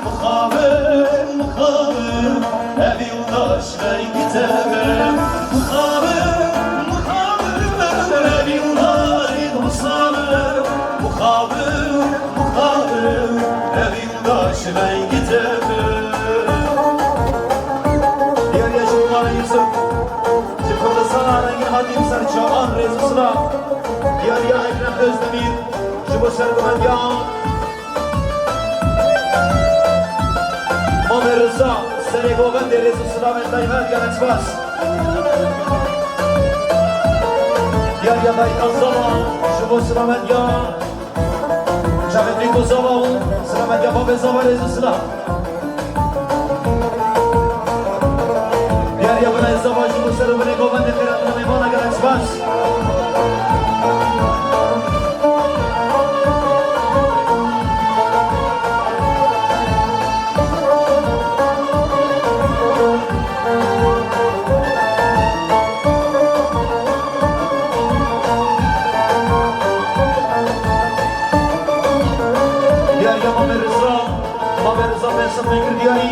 مخابر مخابر أبي وداش رنگی تبه مخابر مخابر أبي وداري مصابر مخابر مخابر أبي وداش رنگی تبه دیگر یا شما یوسف شکر sana rengi hadim serçavan rezusuna دیگر یا اکرم özdemir شبو سرگوهنگان مام رضا سری گوهند رزوسنا من دایمت گلت بس دیگر یا دای ازاوا شبو سلامتگان شبت بیگو زاوا و سلامتگان باب زاوا رزوسنا دیگر یا بنا ازاوا شبو سرگوهنگ گوهند خیراتنا میمانا گلت بس Fikir diyari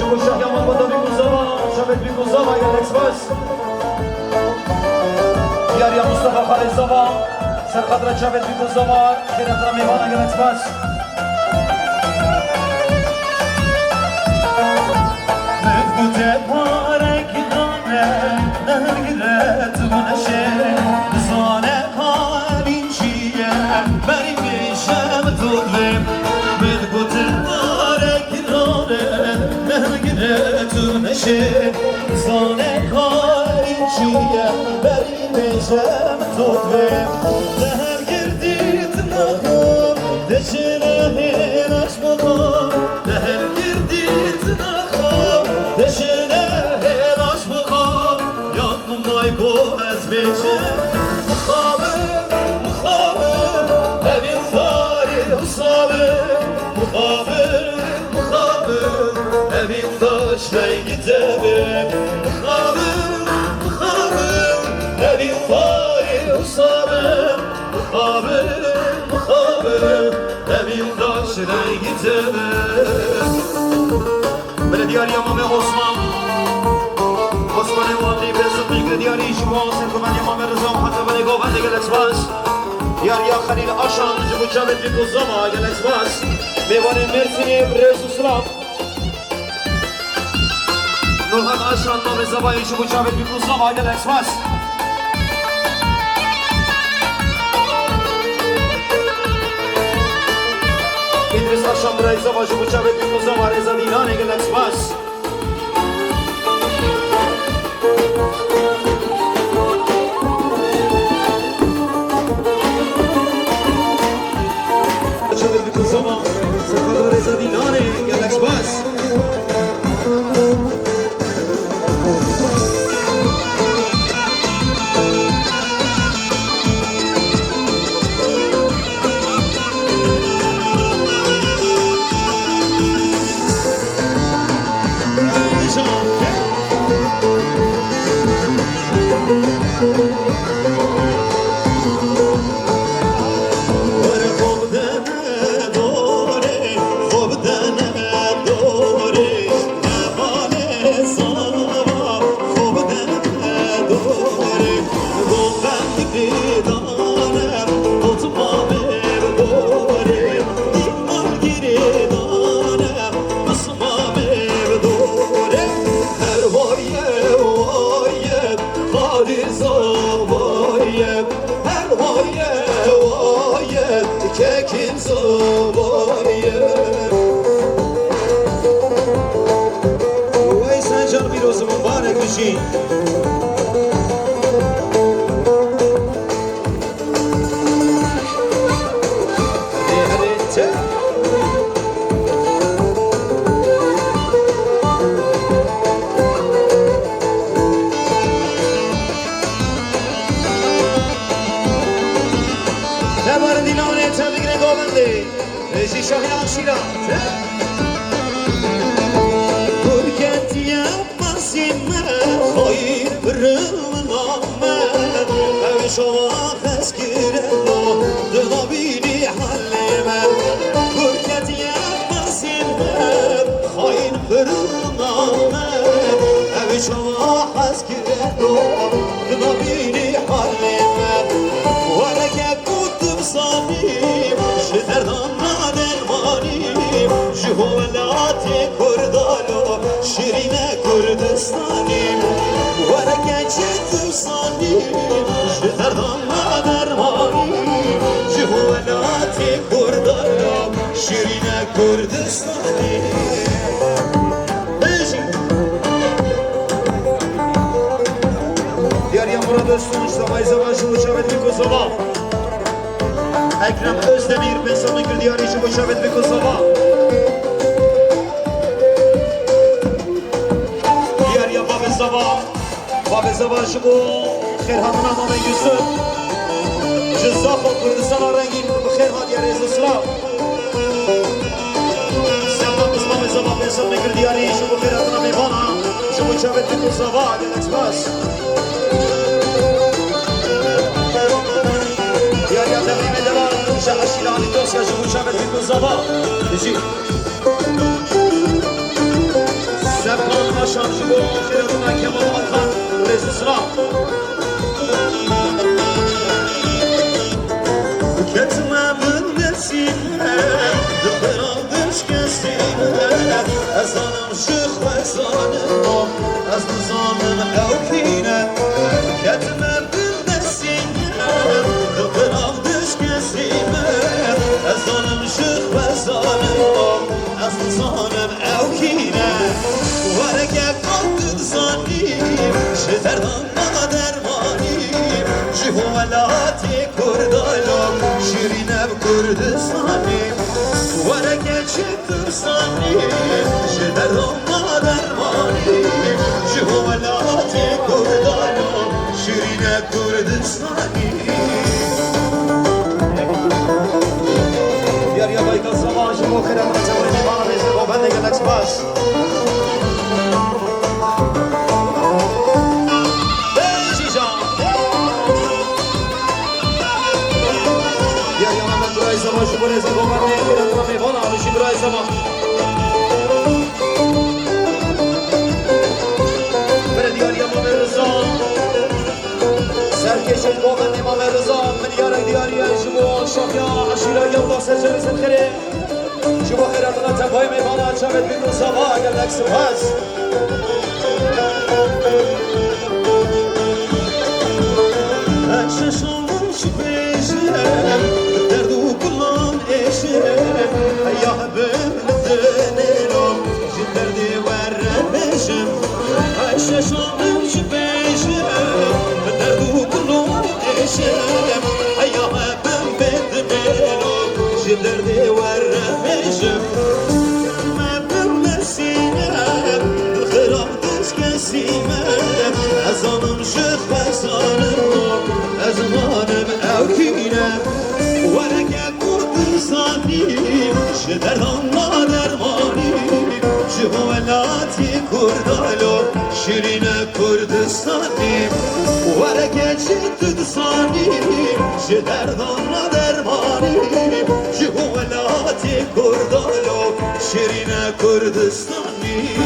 Şubu şah yaman bada bir kuzava Şabet bir kuzava gel ekspas Diyar ya Mustafa Khalezava Serkadra şabet bir kuzava Kiratra meyvana gel ekspas Mevkute parek dane Nergiret muneşe Zane halinciye Benim işem tudlim Mevkute تو نشه زانه کاری چیه بری نشم تو بیم دهر گردید نخون دشنه هنش بخون دهر گردید نخون دشنه هنش بخون یادم دای بو از بیچه مخابر مخابر ببین داری حسابر مخابر مخابر ببین داش رنگی تبه مخابر مخابر ببین داری حسابر مخابر مخابر ببین داش رنگی تبه بله دیاری امام عثمان واقعی برسد میگه دیاری شما سرکمان امام رضا حتی بله گوهنده گلت باش دیاری خلیل آشان جبو جابت بیکو زما گلت باش میوان مرسینی رسو سلام Nurhan Aşan Nome Zabayı Şubu Çavet bir kuzlama Aydın Eksmas İdris Aşan Burayı Zabay Şubu Çavet bir kuzlama Reza Dinan Aydın Eksmas Çavet bir kuzlama Sekadar Reza Dinan Aydın Eksmas Kekin sobayı Vay sen can bir olsun mübarek düşün Rezi Şahyan Şirat Kurket yapmasınlar Hayır rıvname Ev şova eskire Dına bini hallime Kurket برنامه اوی شما حس کرده نبینی حالیم ورگه کتب سانیم شدردان ندرمانیم جهولات کردالو شیرین کردستانیم ورگه کتب سانیم شدردان ندرمانیم جهولات کردالو شیرین کردستانیم Dostum Sabay Savaşı Muşavet Mikosova Ekrem Özdemir Besami Gürdiyari işi Muşavet Mikosova Diğer ya Babe Sava şu bu Kherhanına Mame Yusuf Cızzakho Kurdistan Rengin Kherha Diyar Ezislav Sevda Babe Sava Besami Gürdiyari işi bu Kherhanına Mevana Şu Muşavet Mikosova Galax Bas Diğer tebrik ederim. İnşallah Şilani dosya Cumhurşavet bir sabah. Bizi. Serkan Aşan Jibo Firaduna Kemal Alkan Rezi Sınav. Ketme bündesine Dıkıram düşkesine Ezanım şık ve zanım o Ez nizamım evkine Ketme Dıkıram düşkesine Ezanım şık ve zanım Ez nizamım evkine Verge kaldı zanim Şederdan bana dermanim Cihuvelati kurdalım Şirin ev Kurdistanim Verge çıktı zanim Şederdan bana dermanim Cihuvelati kurdalım Şirin ev Kurdistanim Diyar ya Baykal Savaşı Muhterem Racabayni Bana Rezil o bende gel Eksbas Zaman şu buraya zaman var ne yapıyorum ben bana abi şu buraya zaman. Böyle diyor ya Mame Rıza. Serkeşin kovan ne Mame Rıza. Milyara diyor ya şu bu şafya aşira yavda seçeri seçeri. Şu bu hayatına tepay me bana çavet bir sabah gelmek sıfaz. Ekşeş olmuş beşem. Ya böldünüm Jillerdi verremişim Ayşe şoğum şüpheşim Derdu kulum eşim Ya böldünüm Jillerdi verremişim Mebürmesine Kıram düşkesime Ezanım şık ezanım Ezanım evkine Verge Kurdistanim Şederdanla dermanim Cihuvelati kurdalo Şirine Kurdistanim Verge Kurdistanim Şederdanla dermanim Cihuvelati kurdalo Şirine Kurdistanim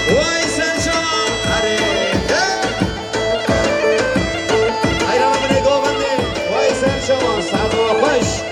Vay sen canım hare Şaman saat baş.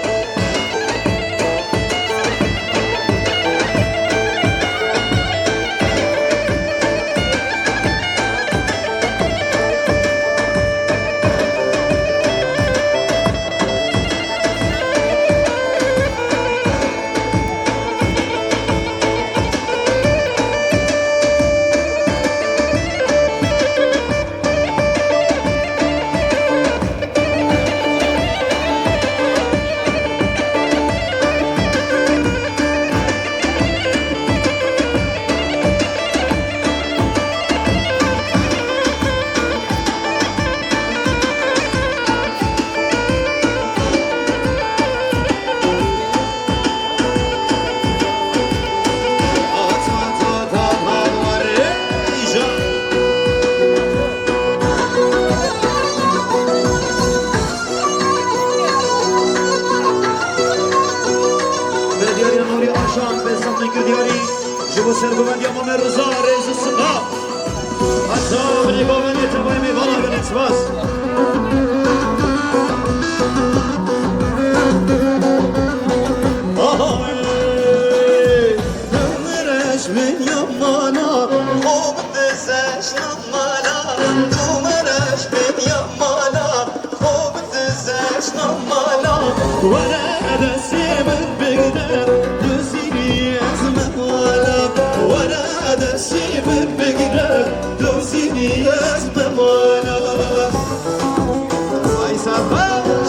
آشان به سمت کردیاری جبو سرگومند یا مام روزا ریز سقا حتی بنگومند تبای میوانا گنید سپاس دمرش من یمانا خوب دزش نمانا دمرش من یمانا خوب دزش نمانا وانا دستی من بگدر دوزینی از موالا وانا دستی من بگدر دوزینی از موالا وای سرپاش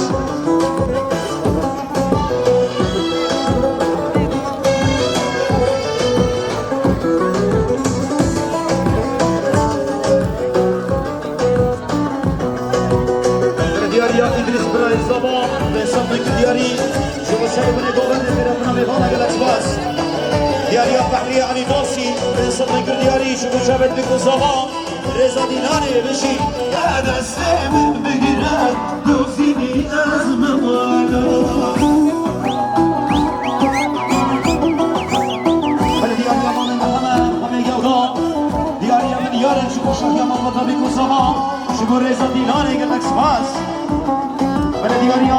إدريس برای زمان به سمت دیاری شما سعی کنه گوهنده میره من میوانه گلت باز دیاری بحری علی ناسی به سمت دیاری شما شبت بکن زمان رضا دینانه بشی یا دست من بگیرد دوزینی از موالا ولی دیاری من همه یورا دیاری من یارم شما شاهی من وطا بکن زمان شما رضا دینانه گلت باز ولی دیاری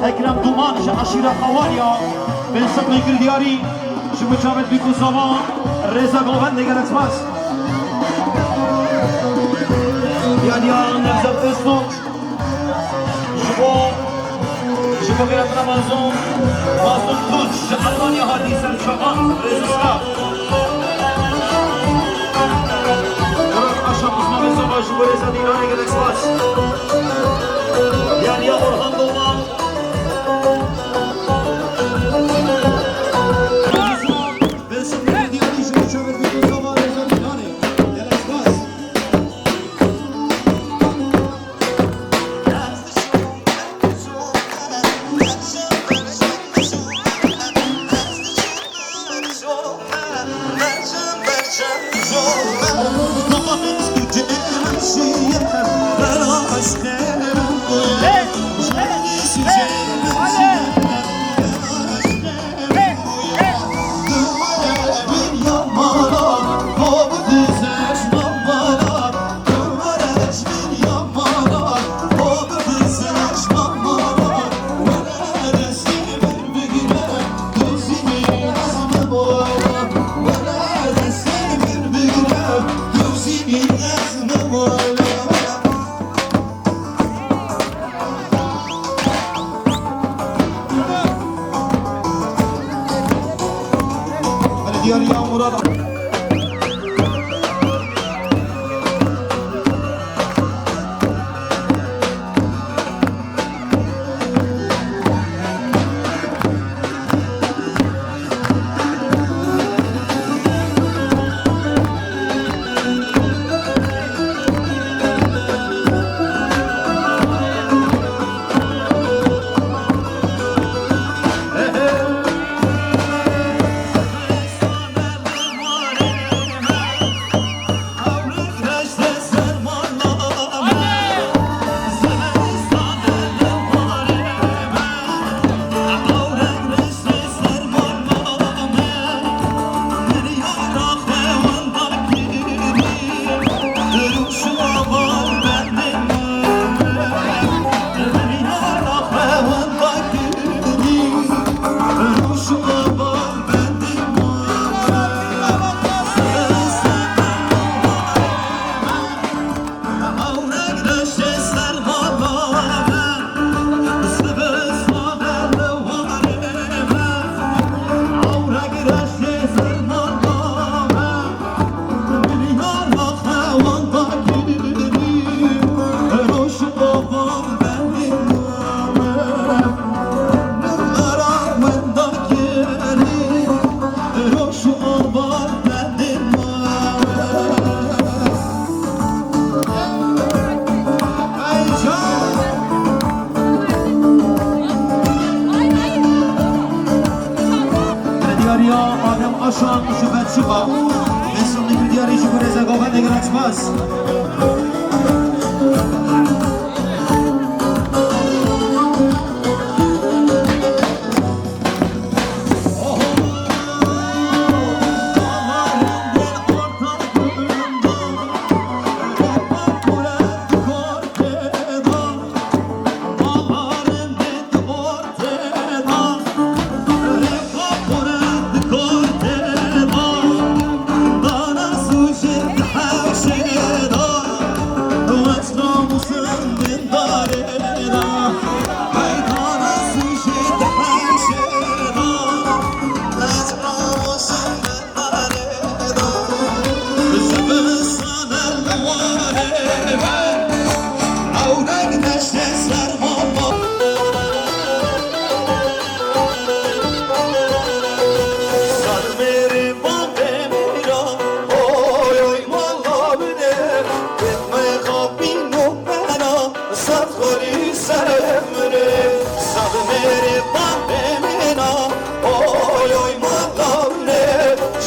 اکرم دومانش عشیره خوالیا به سمت دیاری شما شبت بکن زمان رضا گوهنده گلت باز يعني نبذل فيسبوك شبو غير رمضان مازن خود شغلان يا هادي سر شغال رزقا قرار عشان اسمه بزوغا شبو رزا ديناني قد اكسباس يعني يا برهان دوما بسم الله دياني شبو شبر بيكو زوغا رزا ديناني قد اكسباس دیاری یا مراد آشان شبت شبا بسون دیاری شو رزا گوهن نگرات باز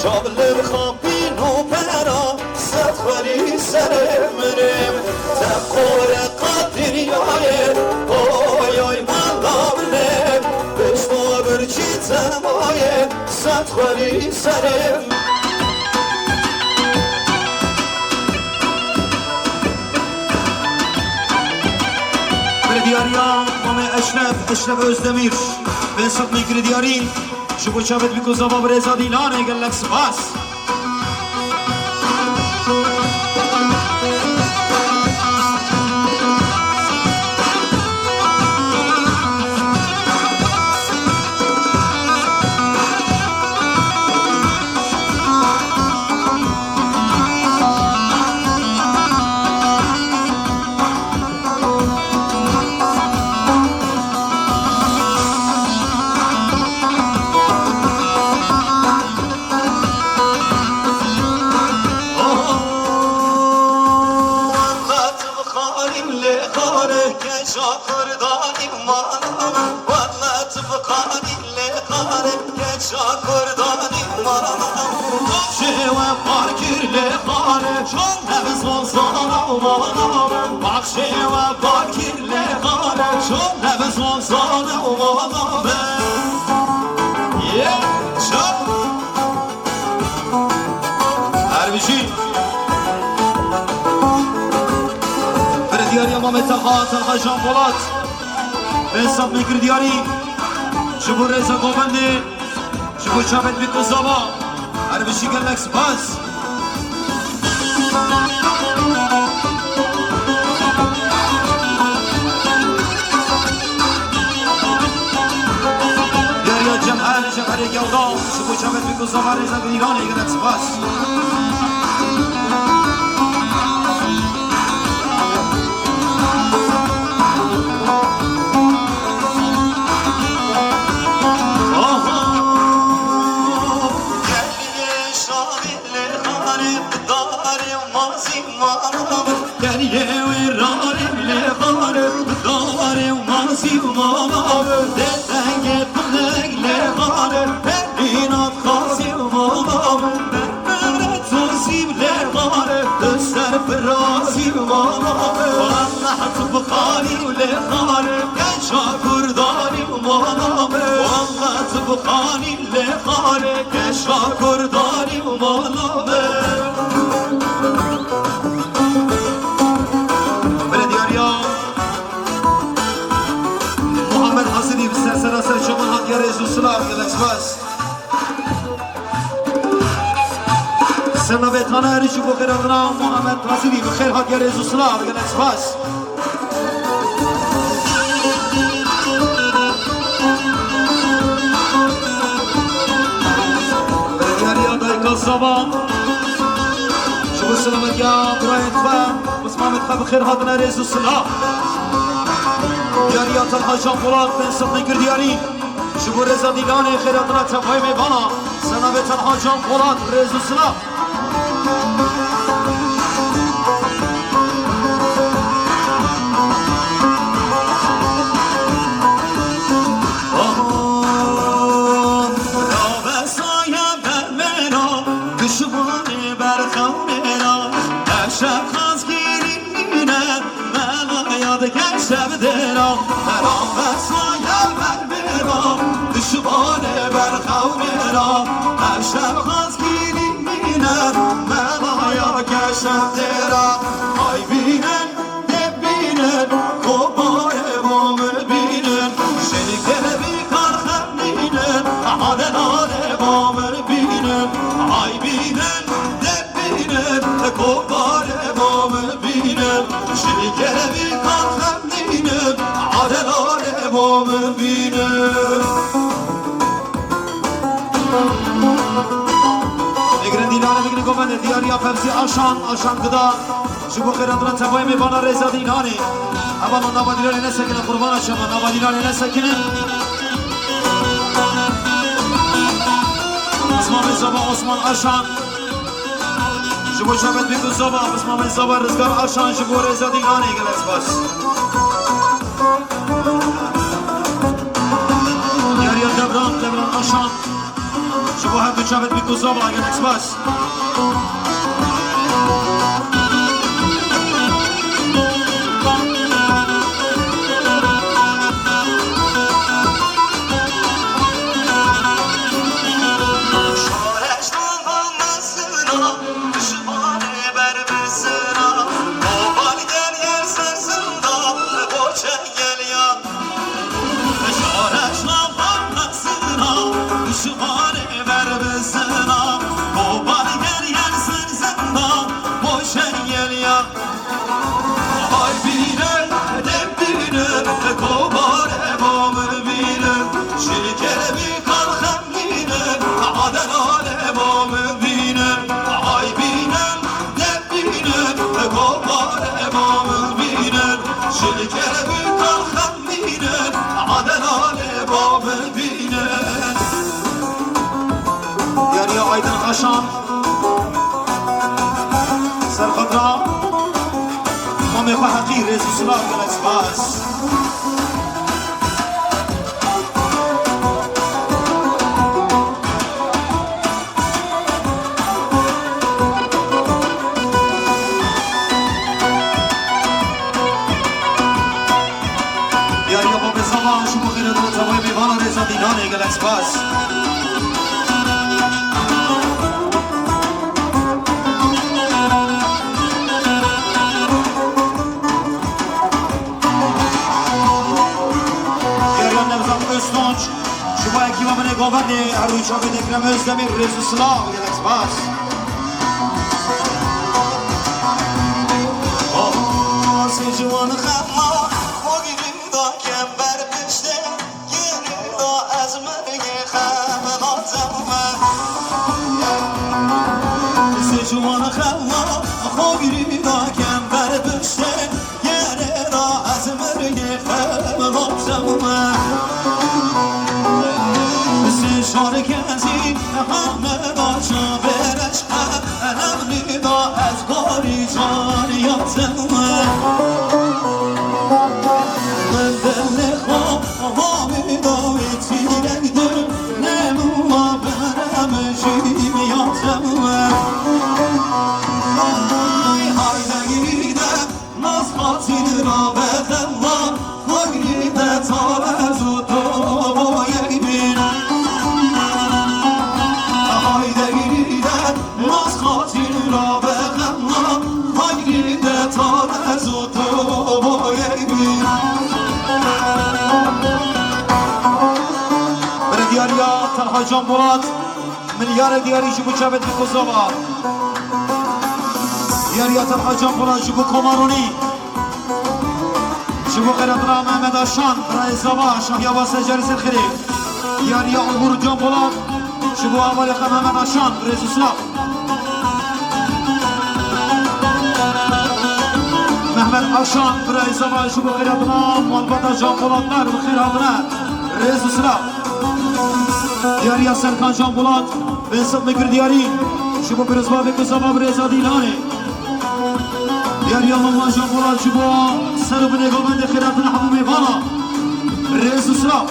شابل خامپین و پرا سفری سر مرم تقور قدریای آی مالامنم بشما برچی تمای سفری سرم دیاریا مام اشرف özdemir ben satmayı diyari şu bu çabet bir kuzaba bir reza dilane gellek spas Talha Can Polat ben satmayı diyari şu bu reza gobendi şu bu çabet bir kuzaba her bir şey gelmek spas Derya Cemhari Gevda şu bu çabet bir kuzaba reza gilane gelmek spas سنا بتانا هرچی بخیر ادنا محمد رسیدی بخیر حد یا رزو سلام بگن اسپاس بریاری آدای کسابا شبو سلامت یا برای اتفا بس محمد خب بخیر حدنا رزو سلام دیاری آتالها جان پولاد بن صدقی گردیاری شبو رزا دیگانی خیر ادنا تفای میبانا سنا بتانا جان پولاد رزو سلام شبدنا برام بسایا بربرا دشوانه برخورنا هر شب خازگیری مینم ملایا کشم درا آی بینن دبینن کوبای بام بینن شریکه بی کار خمینن حال نال بام بینن آی بینن دبینن کوبای بام بینن شریکه بی کار عدلان امام بینه نگرن دینانه بگیری گومنده دیاریا فبزی آشان گدا شبو خیرات را تبای میبانا رزا دینانه اما نابادیلانی نسکنه قربان شما نابادیلانی نسکنه اسمان زبا عثمان آشان شبو شبت بگو زبا اسمان زبا رزگار آشان شبو رزا دینانه گلس بس دبران آشان شبو هر دو چابت بی کوزاوا اگر اکسپاس عشان سرخطرة مامي فحقي رئيس السلام بالاسباس يا ريابا بالزمان شو بخير دولة زواي بيبانا رئيس ديناني بالاسباس شما یکی با من گاونده هر روی چاپه دکرم ازدمی رئیس السلام یک اسپاس آسی جوان خما ما گیریم دا کم بر پشته گیریم دا از مرگ خمناتم آسی جوان خما ما گیریم دا کم بر پشته گیریم دا از مرگ خمناتم شار کسی همه باشا برش هم ندا از باری جانیاتم من دل خواه میداوی تیرک دل نموما برم جیمیاتم های نگیدم ناز خاطین را بخوا خواهیده تا از او تو باید بینم را به غم پاییده تا از او تو باید بر دیاریا تنها جان بولاد ملیار دیاری جبو چابت بکوزاوا دیاریا تنها جان بولاد جبو کمارونی جبو قیرتنا محمد آشان برای زوا شاهی عباس جریس الخیری دیاریا عبور جان بولاد جبو اول خم محمد آشان رئیس اسلام محمد آشان برای زمان شبو خیراتنا مالباتا جان بولادlar بخیر آمدن رئیس اسلام دیاری سرکان جان بولاد به حساب میکر دیاری شبو برزبا بکو زمان رئیس دیلانه دیاری مامان جان بولاد شبو سر و بنگاه بند خیراتنا حمو میوانا رئیس اسلام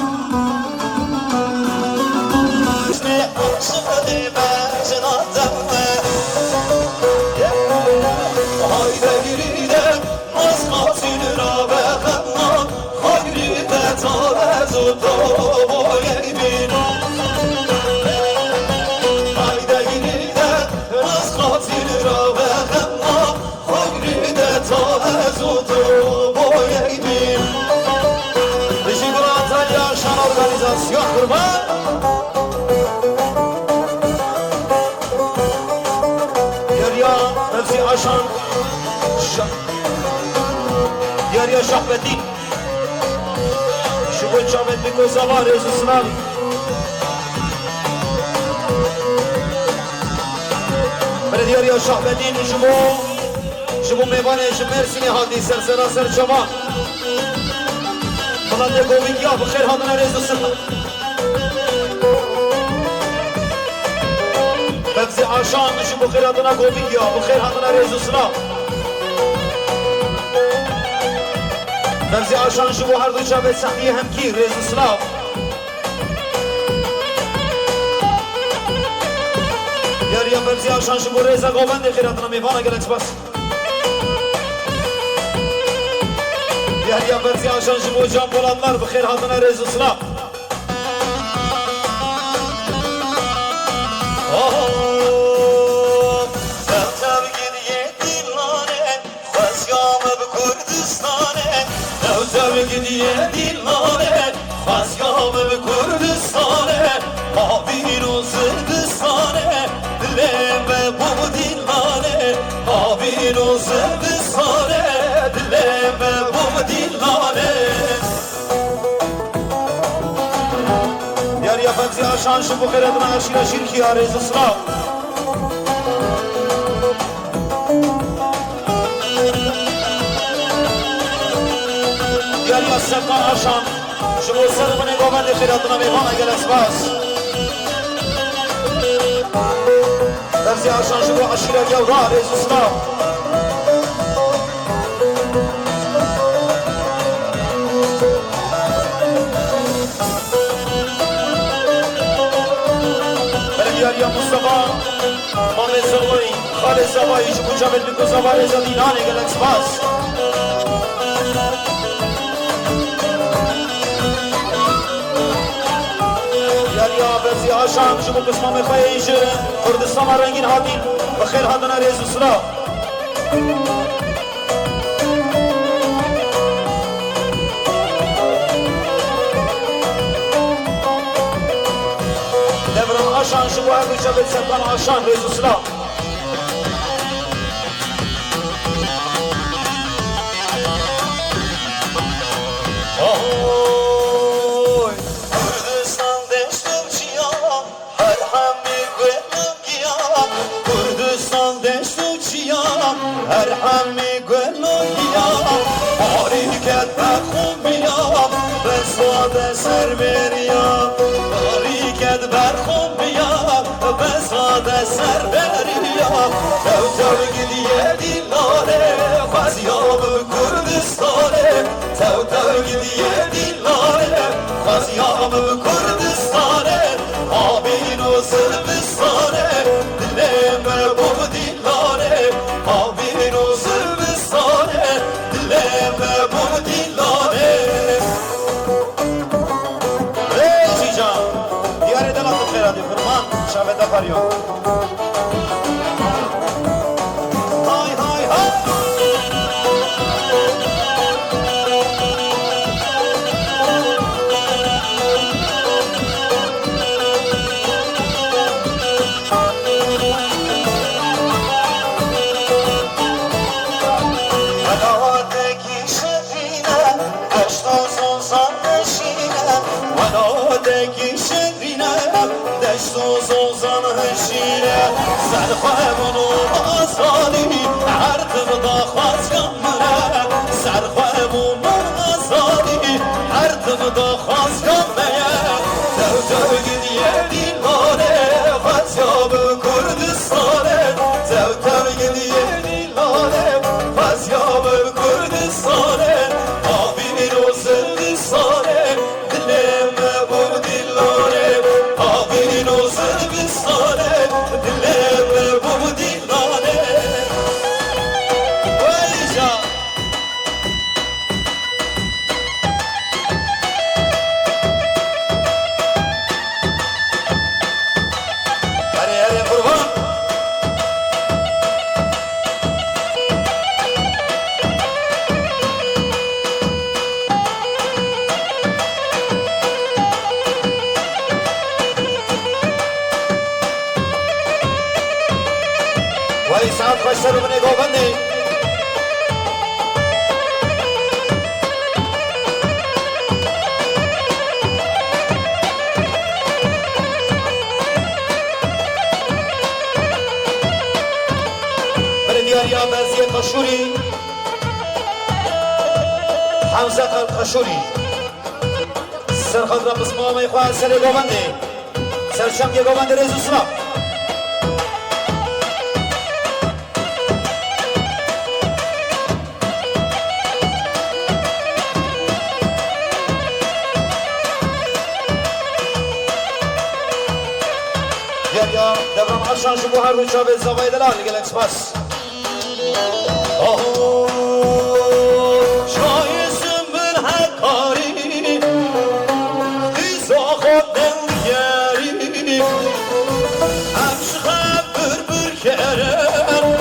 دیاریا شاهبدی شبو چابت بکوزاوا رئیس اسلام بر دیاریا شاهبدی شبو میوان مرسی نهادی سرسرا سر جوان بلند گوینگیا بخیر هادنا رئیس اسلام بفزی آشان شبو خیر هادنا گوینگیا بخیر هادنا رئیس اسلام بفزی آشان شبو هر دو چابت سختی همکی رئیس اسلام فرزی آشان شبو ریزا گوبند خیراتنا میوانه گلکس بس دیاریا فرزی آشان شبو جان بولانlar بخیر هاتنا ریز اسلام Gidiye dillane Fazgamı Kürdistan'e Abin o Zırdistane Dileme bu dillane Abin o Zırdistane Dileme bu dillane Diyar yapanzi aşan şu bu kıradına aşira şirki arez ıslah Diyar yasakkan aşan şu bu sarımını gobendi kıradına meyvana geleks bas Terzi aşan şu bu aşira gevra arez ıslah Diyar Mustafa Mehmet Zavay Khaled Zavay şu bu cavit bir kuza var eza dinane geleks bas Diyar Berzi Aşan şu bu kısma mekhaye işi Kürdistan'a rengin hadin Bakir hadına rezu sıra Devran Aşan şu bu evi cavit septan Aşan rezu sıra Her hami gönlüya Hariket berxumbiya Besvade serveriya Hariket berxumbiya Besvade serveriya Tev gidiye dillare Fazyabı Kürdistan'e Tev gidiye dillare Fazyabı Kürdistan'e Abin o Sırbistan'e Dileme bu dillare Abin o Sırbistan'e Dileme bu dillare Ey Cican Diyar eden atı feradi Fırman şavede karıyor Hay hay hay Sozan hışire Sen xwebunu azali Her da xwazgan mene Sen xwebunu azali Her da xwazgan mene Tev gidiye dillare Fazyabı Kürdistan'e Tev gidiye dillare Fazyabı Kürdistan'e Abin o Sırbistan'e Dileme bu dillare Abin o Sırbistan'e Dileme bu dillare Vayca Hadi kurban Vay saat kaç sarımını gobendi Diyar Berziye Kaşuri Hamza Kaşuri Serxadra Bismama İkhwan Sere Gobendi Serşamge Gobendi Rezu Sınav یا دبرم عشان شبو هر روچا به زوای دلال گلکس بس چای سنبل حکاری دیزا خود دلگری همش خبر بر کرم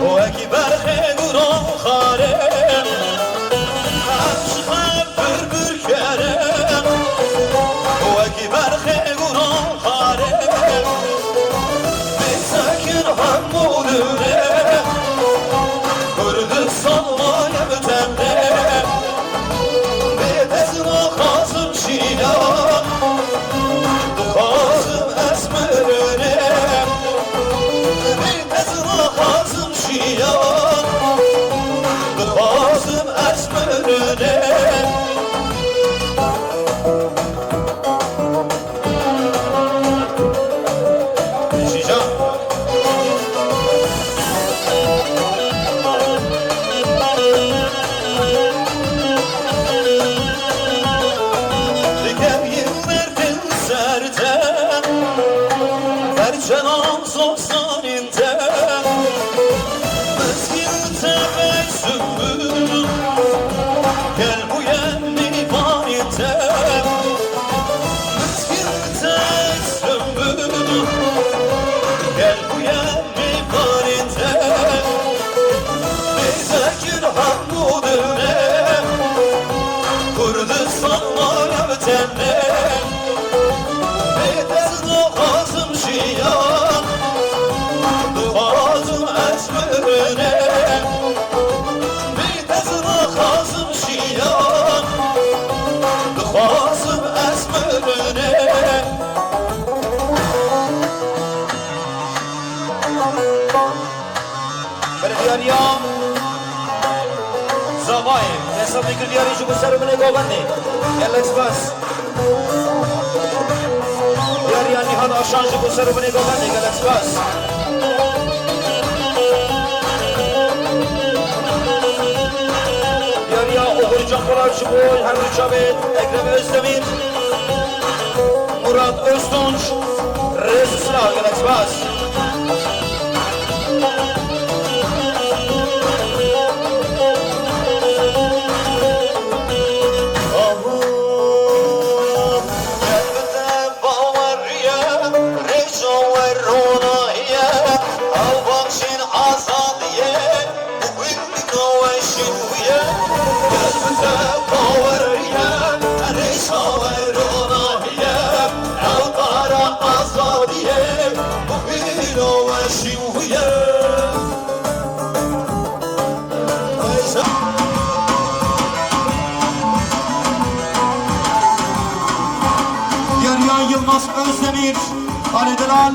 و اکی برخه گرام خارم همش خبر بر کرم و اکی برخه گرام خارم بسکن همونونه Sallaya mütemde Bedezna khasım şila Khasım esmerine Bedezna khasım şila Khasım esmerine Canım soksaninde Meskin tebessümü Gel bu yemni vaninde Meskin tebessümü Gel bu yemni vaninde Bizekin hammudune Kurdistan'a yemtenne Bedezna khasım şiyan Khasım esmerine Bedezna khasım şiyan Khasım esmerine Belediyariyam Zavay Nesam Nikrdiyari şu kusarı bine govandi Gelleks bas Diyariyan Nihan Aşan şu kusarı bine govandi Gelleks bas Diyariya Oğur Canpolar şu boy Hem Rüçabet Ekrem Özdemir Murat Öztunç Rezi Sıra Gelleks bas Yılmaz Özdemir, Ali Delal,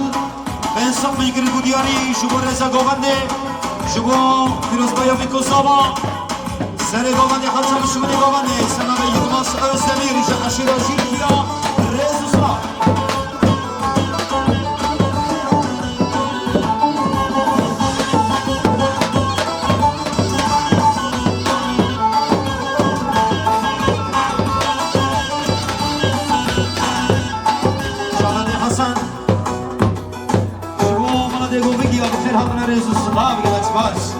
Ben Sapmi Gırgı Diyari, Şubu Reza Govandi, Şubu Firuzbaya Fikuzava, Sere Govandi, Hasan Şubuni Govandi, Sana ve Yılmaz Özdemir, Şakaşira Şirkiya, Rezusla. Havana Rezus Slav Galax Bas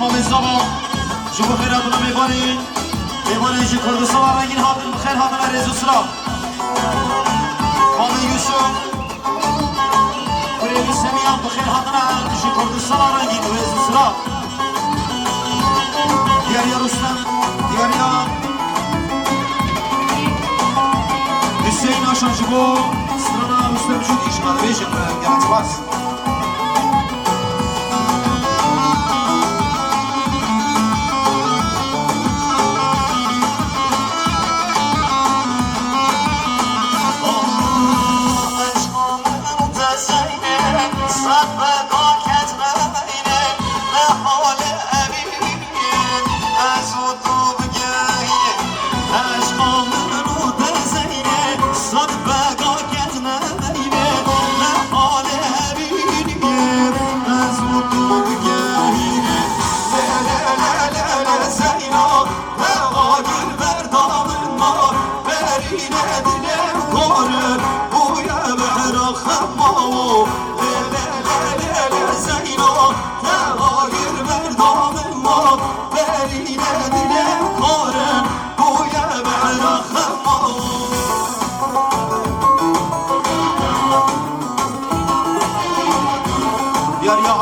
اسمام الزمان شبو خیراتون میبانی میبانی جی کردستان رنگین هاتون بخیر هاتون رزو سلام Salah Rengin ve Zusra. Diğer Ruslan, diğer Hüseyin Aşancı bu sırana Rüstem Cüd işmalı beşin ve gerek var.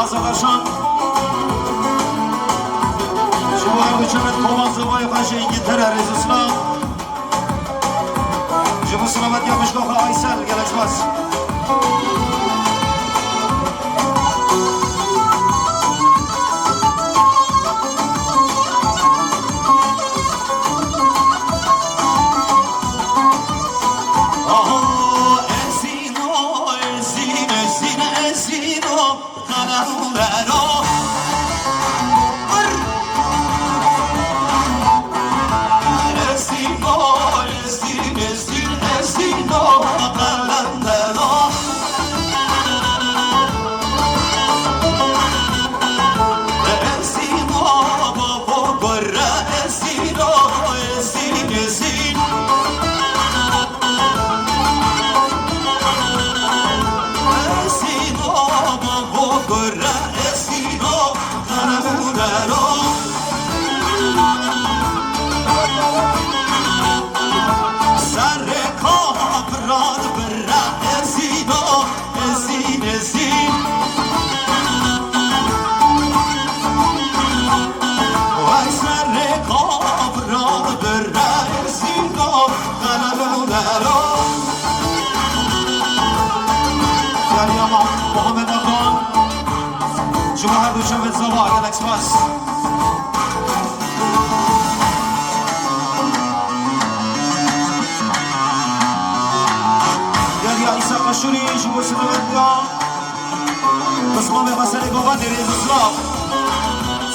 Azerbaycan şu var hükümet kovası vay kaşı İngiltere rezusuna şu bu sınavat yapmış koku Aysel gerekmez. Muhammed Akhan Cuma Duşavet Zava Galax Pass Derya İsa Kaşuri Cuma Sınavetya Basmame Basari Govan Rezu Slav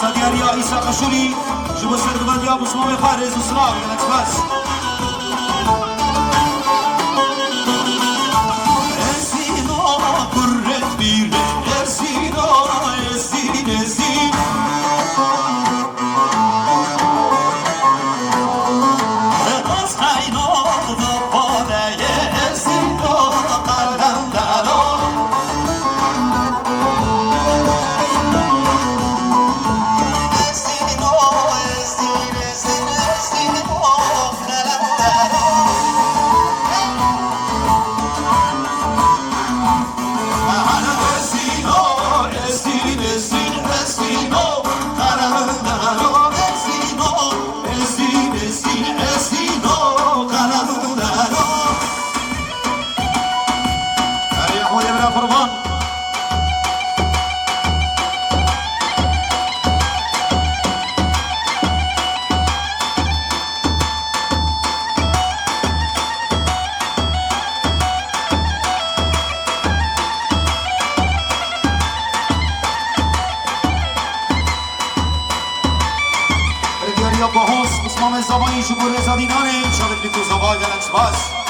Sadyarya İsa Kaşuri Cuma Sınavetya Basmame Rezu Slav Galax Pass باهاس اسمام زبانی شکر زدینانه شاید بیتو زبای گلکس باز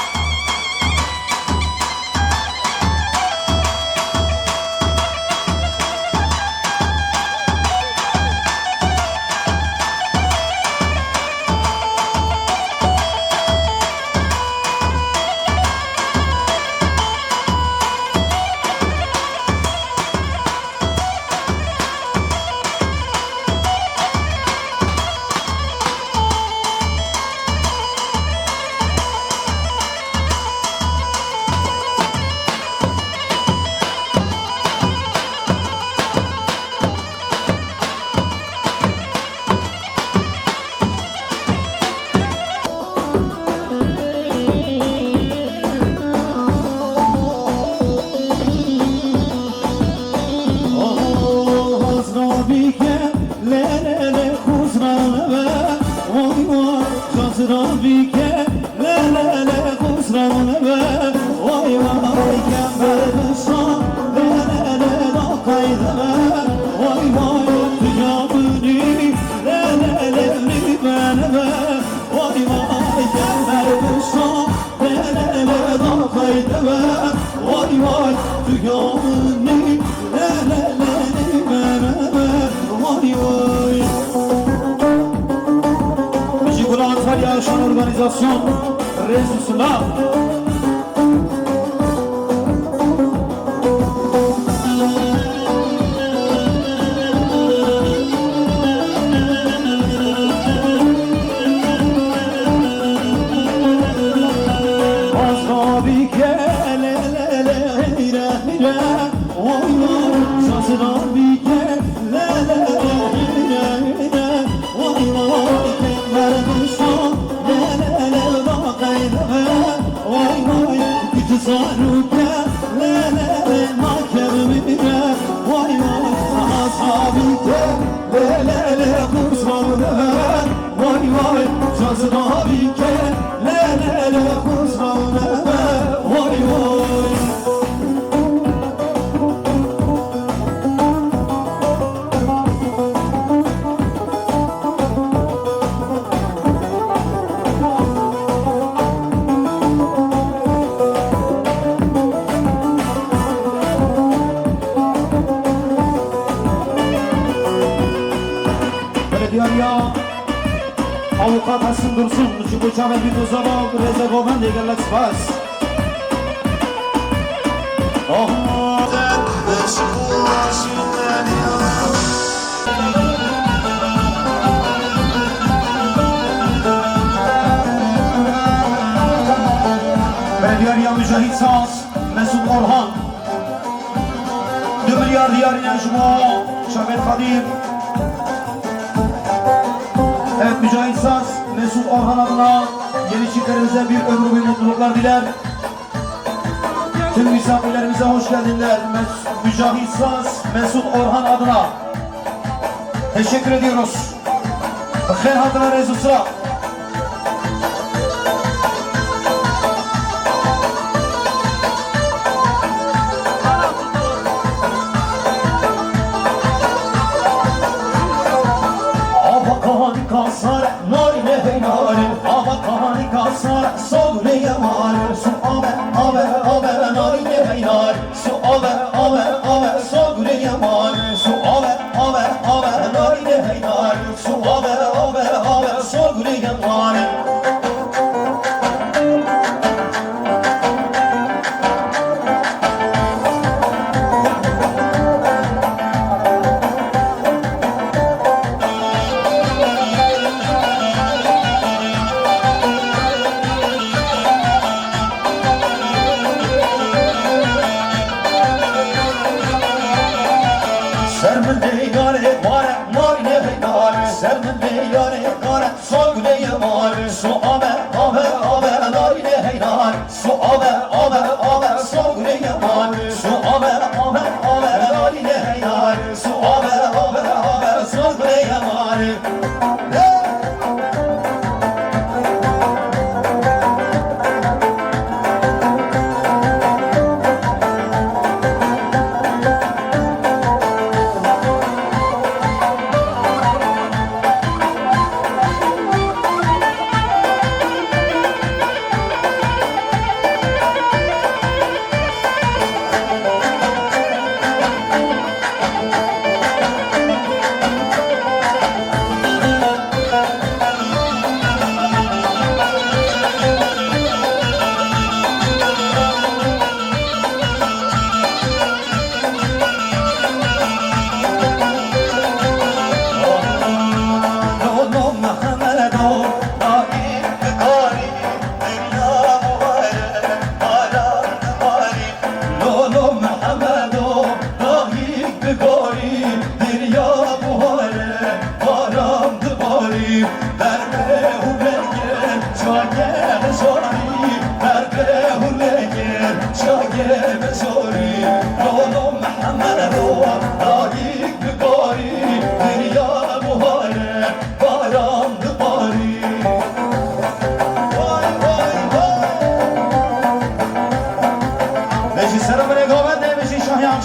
ve vay vay kember kuşan lelele da kaydı vay vay tücabını lelele beni vay vay kember kuşan lelele da kaydı vay vay tücabını lelele beni vay vay. Jigula Antalya Şan Organizasyon Resulullah. Azrabi kelele hire hire vay vay Azrabi kelele hire hire vay vay Kember kuşan lelele da kaydı vay vay Gütüzaruke lelele makemire vay vay Azrabi kelele kuşan vay vay Azrabi kelele kuşan vay vay. Böyle diyor ya Avukat Hasan Dursun, Çubuca ve bir Duzala, Reza Gomen de gelmek spas. Oh. Böyle diyor ya Mücahit Saz, Mesut Orhan 2 milyar diyar Necmo, Şamet Kadir. Evet Mücahit Saz, Mesut Orhan adına yeni çiftlerimize bir ömür boyu mutluluklar diler. Tüm misafirlerimize hoş geldinler. Mücahit Saz, Mesut Orhan adına teşekkür ediyoruz. Khair adına Rezu Sıra. Kasar nare nare ava kahani kasar sogre yamar su ave nare nare su ave sogre yamar su ave nare nare su ave sogre yamar. Sermende yare sogre yamar su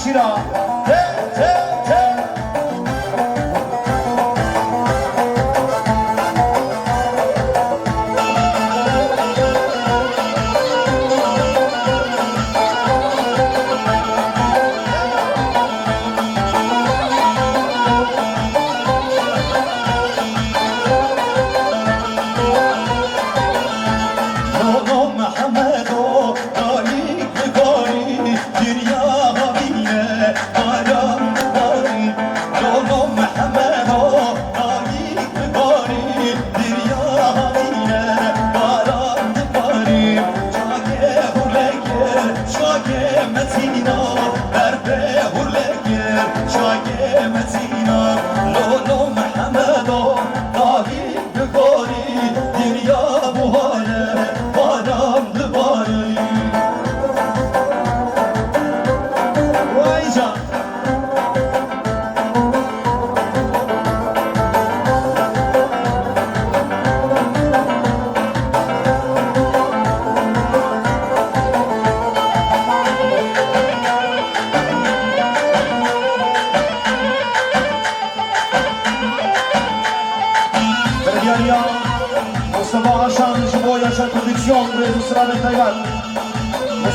شیرا ته ته ته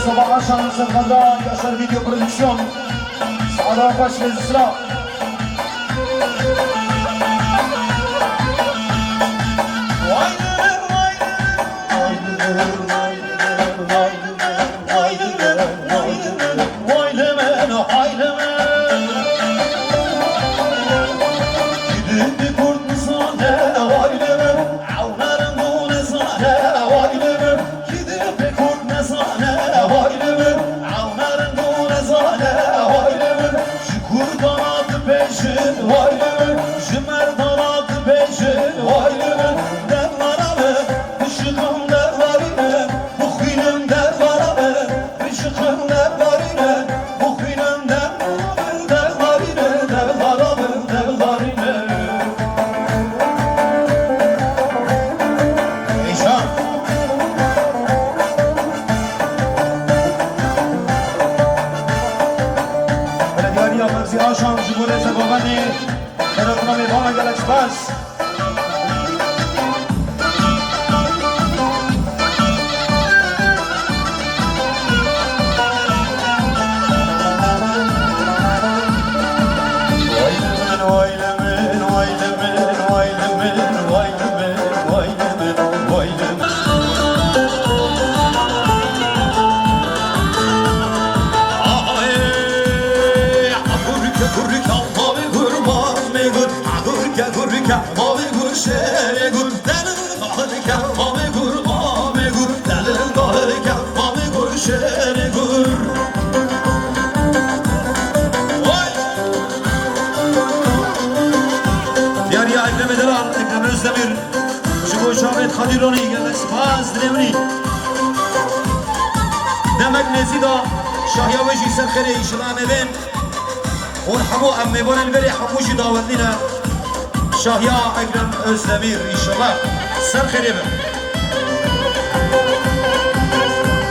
Mustafa Haşan Sırkanda Yaşar Video Prodüksiyon Sağda Baş ve Zısra Haşan Cumhuriyet Babani Eratına Mevana Galax Bas Ekrem Özdemir Şubo Şahmet Kadironi Gelmek Spaz Dilevni Demek Nezida Şahyaveci Serkere İşlan Eben On Hamu Ammebon Elveri Hamuji Davetlina Şahya Ekrem Özdemir İnşallah Serkere Eben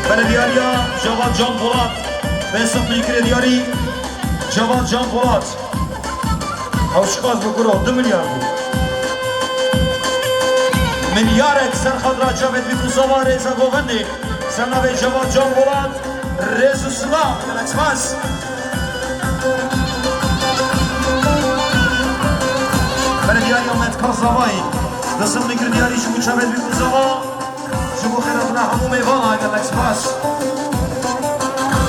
Belediyariya Cevat Can Polat ve Sıflı Krediyari Cevat Can Polat Avşikaz bu kuru 2 milyar bu Milyarek sen Khadra Caved Bikuzava Reza Govendi Sana ve Cevat Can Polat Rezu Sıla Galaxmaz Belediyari Ahmet Kazavay Dısımlı Krediyari Şubu Caved Bikuzava Şubu Khiratına Hamu Meyvana Galaxmaz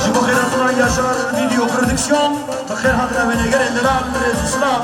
Şubu Khiratına Yaşar Video Prodüksiyon Bakir Hadra ve Neger Endiral Rezu Sıla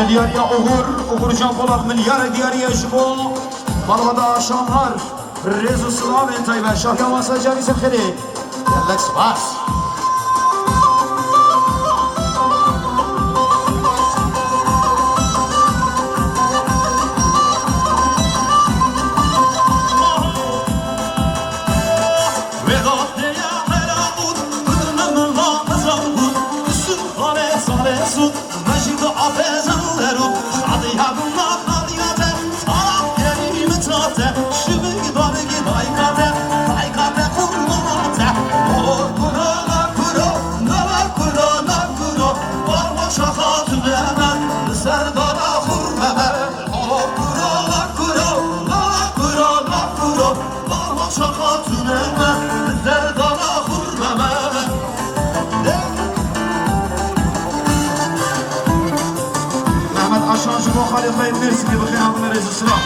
دیاریا اوغور جان پولاد ملیار دیاریا جبو بالغدا آشانlar Rezu Sılav entay ve Şahya Masa Caniz Khiri Yallak Spas خالد خالد مرسي بخير عمنا رئيس السلام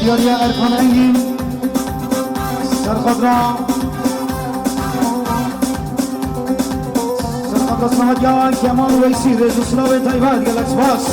دیاری ارکان انگین سرخدرا سمجان کمان ویسی رزو سلاو تایوان گلکس باس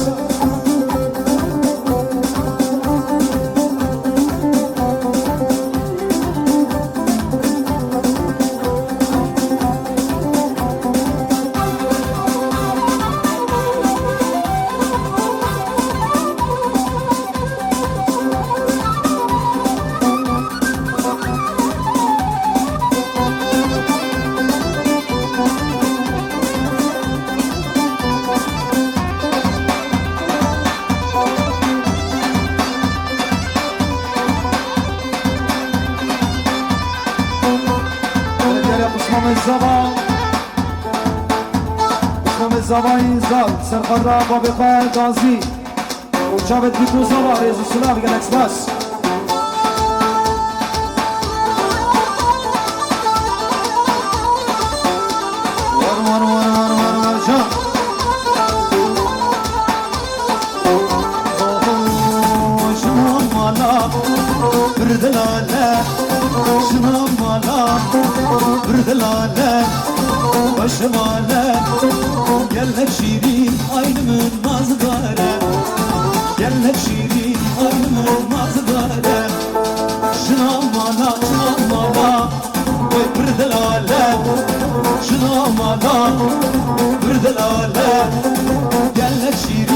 زبان زال سرخدرا بابی خواهر گازی جاوید بیتو زبا ریزو سلاو گلکس باس ور جان شنام مالا بردلاله شنام مالا bırdılaler başımaler Gellek şirin aynımın mazgare Gellek şirin aynımın mazgare Şınamala Oy bırdılaler Şınamala bırdılaler Gellek şirin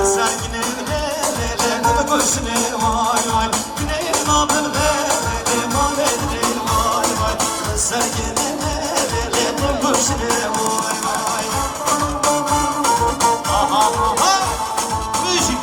Sergine lele başını vay vay Güneyim abim lele maledre vay vay Sergine lele başını vay vay Aha aha müzik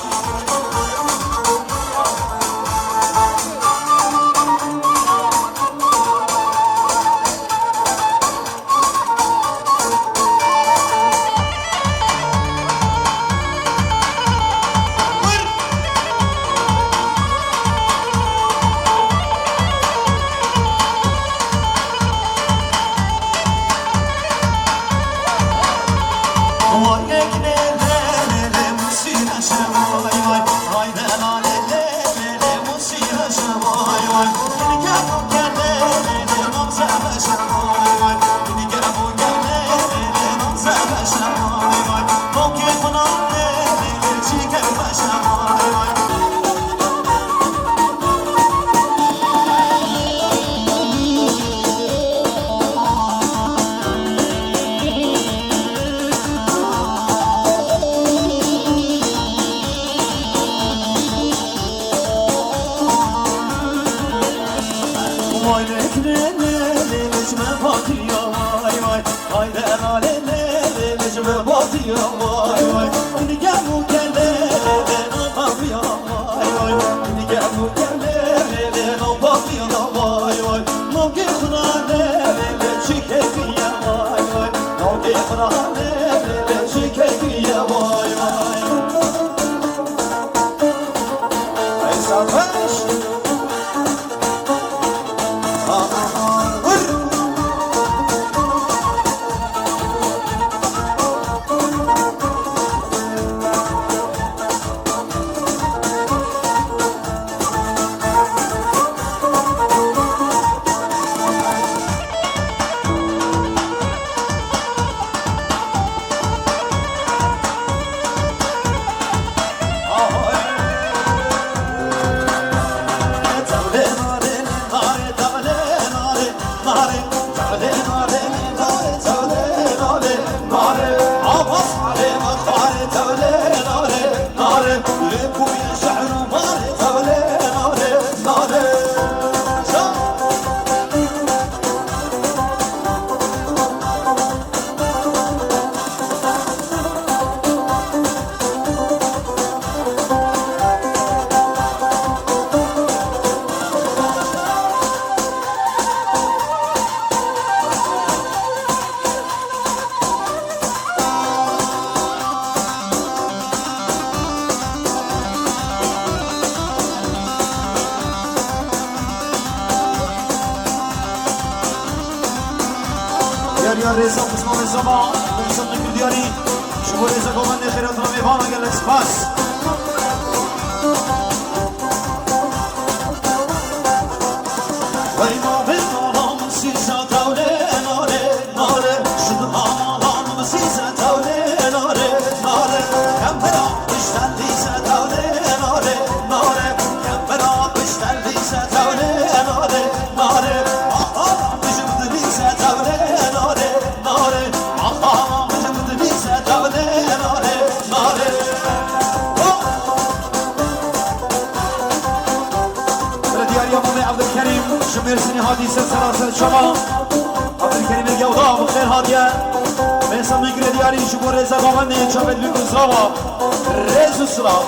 Diğer reza kısmı zaman insanlık diyarı şu bu reza kovan ne khairatına mevana gelek spas Vay mavim alam siza tavle nare nare Şudu alam siza tavle nare nare Kempera işten diyse tavle nare nare Kempera işten diyse tavle nare nare Aha bizim diyse tavle nare nare Aha bizim diyse tavle nare nare يا عبد الكريم شمير سني هادي سلسلة شما عبد الكريم الجوضاء بخير هادية بيسا من قرد ياري شكور رزا غواني شابت بكو زراوة رزو السلام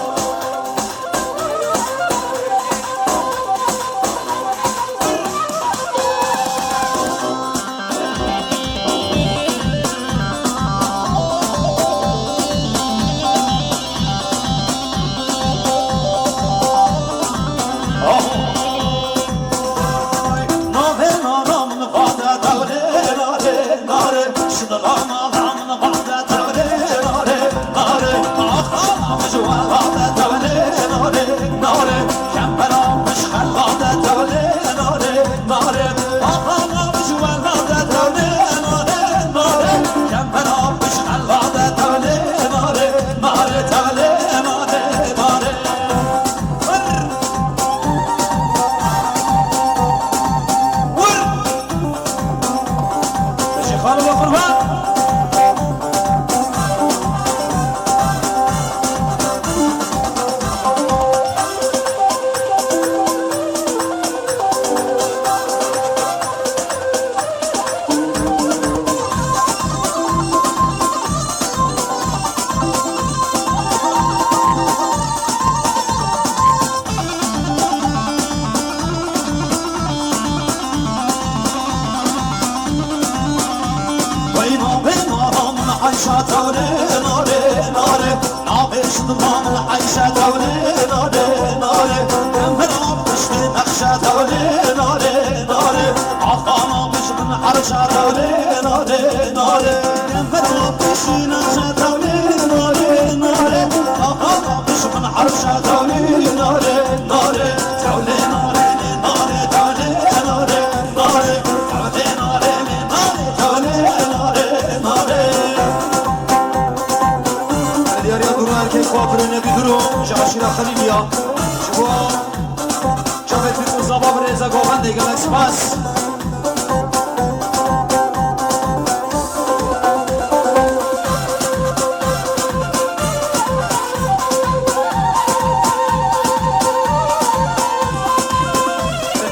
Nare, nare, nare, ah, ah, ah, تولي ناري ناري نابش ضمان العيشة تولي ناري ناري من ربش نقشة تولي ناري ناري عطانا بش من عرشة تولي ناري ناري من ربش نقشة تولي ناري ناري عطانا بش من عرشة تولي ناري ناري تولي ناري ناري تولي ناري ناري تولي ناري ناري تولي ناري ناري دیاری ها درو erkek kuaförüne bir duru Caşira Halilya Şu Çabet bir uzaba bir reza govan de gelek spas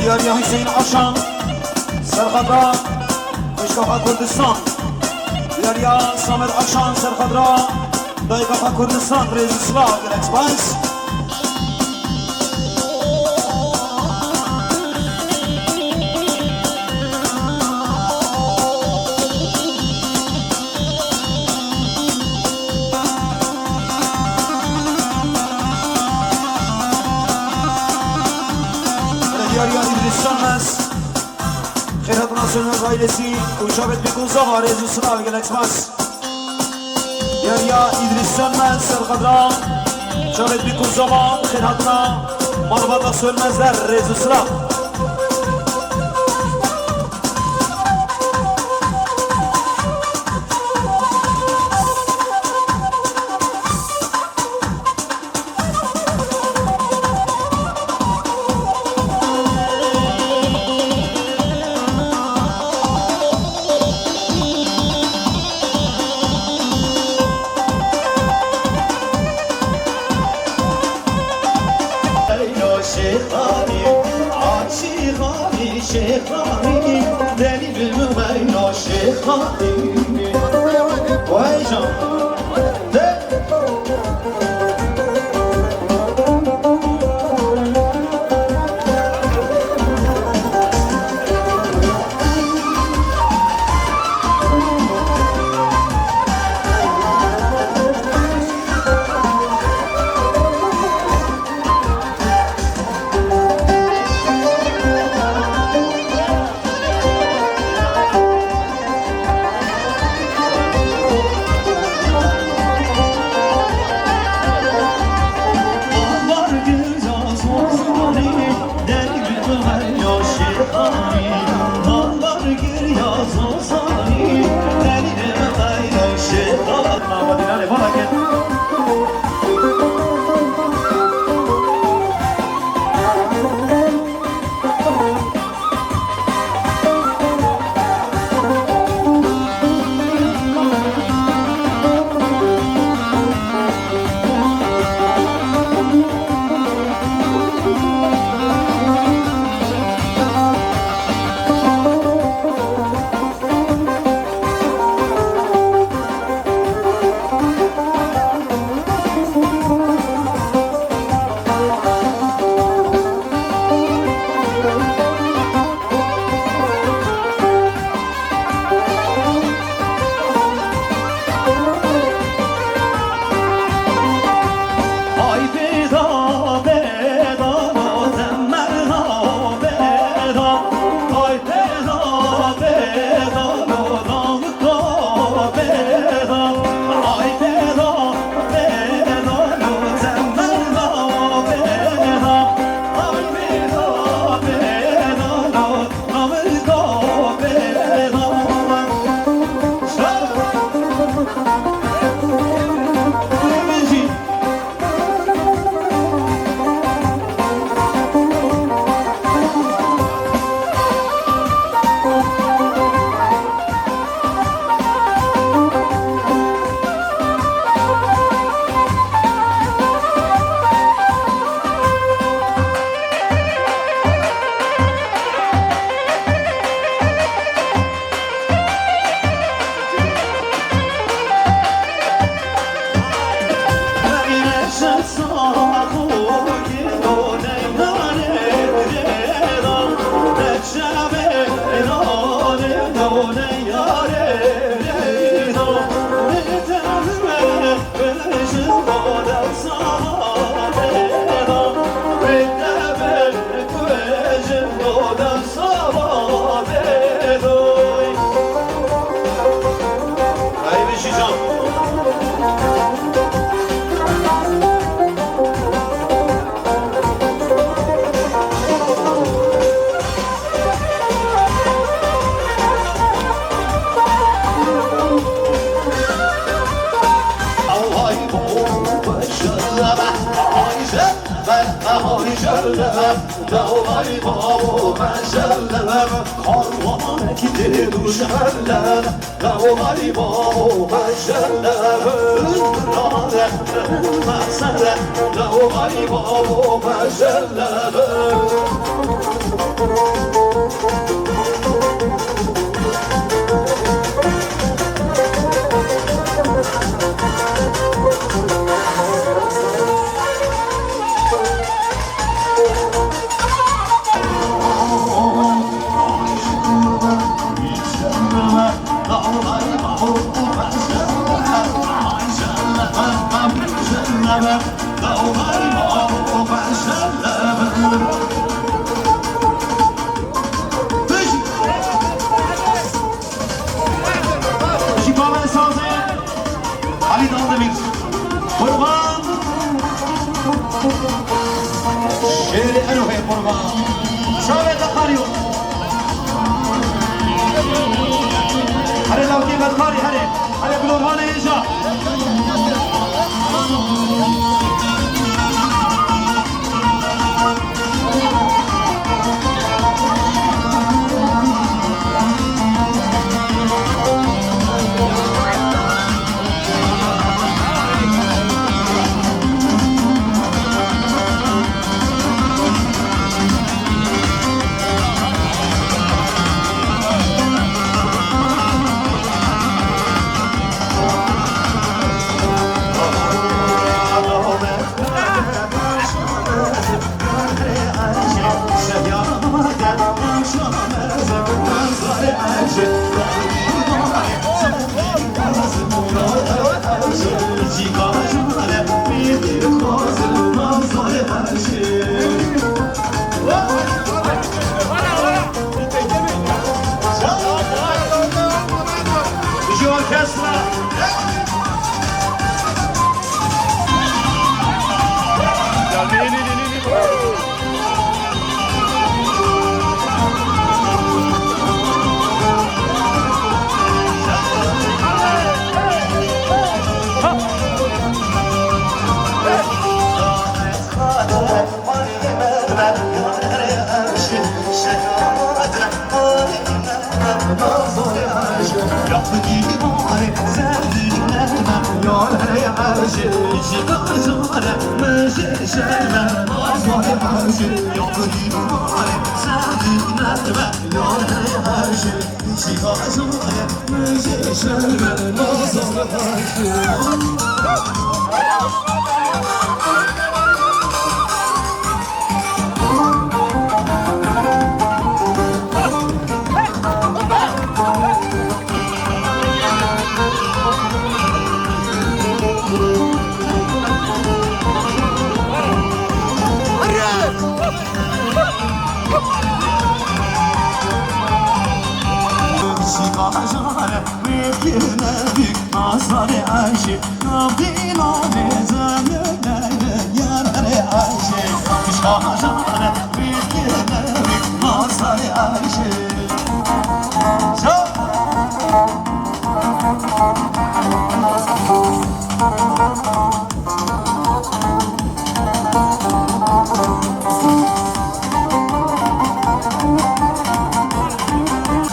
دیاری ها Hüseyin Aşan Serhadra Kuşkafa Kurdistan دیاری ها Samer Aşan Serhadra Daykafa Kurdistan Rezisla gelek spas Diğer İdris Sönmez Khairatuna Sönmez ailesi Uşabet Bikuza var Rezu Sınav Gelexmez Diğer İdris Sönmez Serkadra Uşabet Bikuza var Khairatuna Marvada Sönmezler Rezu Sınav شيخاني داني بالمغير شيخاني وهيجان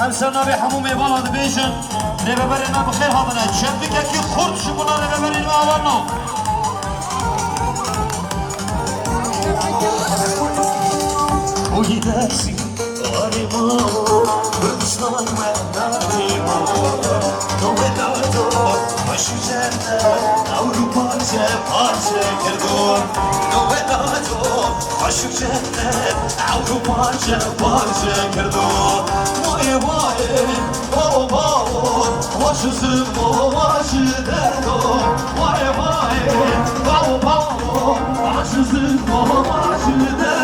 همسرنا به هموم بالا بیشن رببرنا بخیر هامنه شبی که خورد شمونا رببرین و آورنا ويداسي غريبا بنصنع مناريما نوبلاتو وشجرنا أولو بارجة بارجة كردون نوبلاتو وشجرنا أولو بارجة بارجة كردون واي واي باو باو وشزم وشدرو واي واي باو باو وشزم وشدرو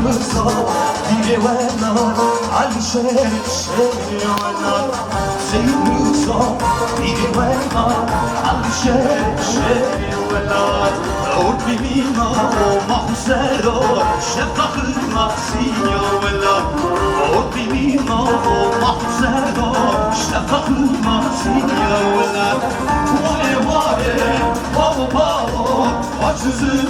رضا دیگه ولا علی شیر ولا سید رضا دیگه ولا علی شیر ولا دور ببینا محسرا شفق المحسین ولا دور ببینا محسرا شفق المحسین ولا وای وای بابا بابا عجزم